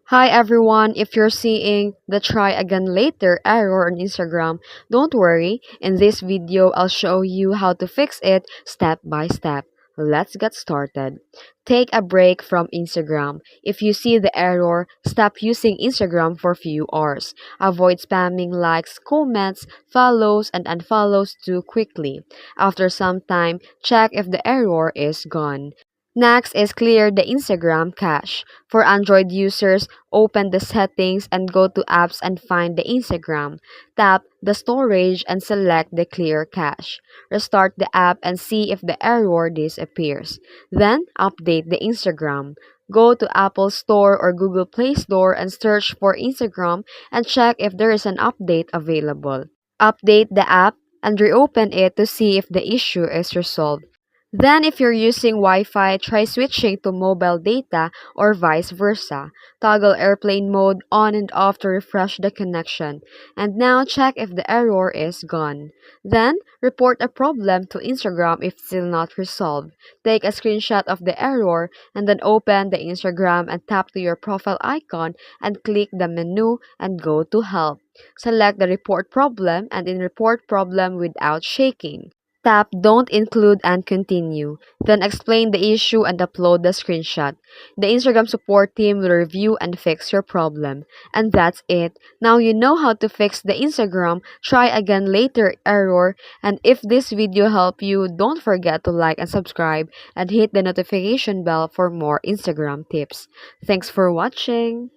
Hi everyone, if you're seeing the try again later error on Instagram, don't worry. In this video, I'll show you how to fix it step by step. Let's get started. Take a break from Instagram. If you see the error, stop using Instagram for a few hours. Avoid spamming likes, comments, follows, and unfollows too quickly. After some time, check if the error is gone. Next is clear the Instagram cache. For Android users, open the settings and go to apps and find the Instagram. Tap the storage and select the clear cache. Restart the app and see if the error disappears. Then update the Instagram. Go to Apple Store or Google Play Store and search for Instagram and check if there is an update available. Update the app and reopen it to see if the issue is resolved. Then, if you're using Wi-Fi, try switching to mobile data or vice versa. Toggle airplane mode on and off to refresh the connection. And now check if the error is gone. Then, report a problem to Instagram if still not resolved. Take a screenshot of the error and then open the Instagram and tap to your profile icon and click the menu and go to help. Select the report problem and in report problem without shaking. Tap Don't Include and Continue. Then explain the issue and upload the screenshot. The Instagram support team will review and fix your problem. And that's it. Now you know how to fix the Instagram try again later error. And if this video helped you, don't forget to like and subscribe and hit the notification bell for more Instagram tips. Thanks for watching.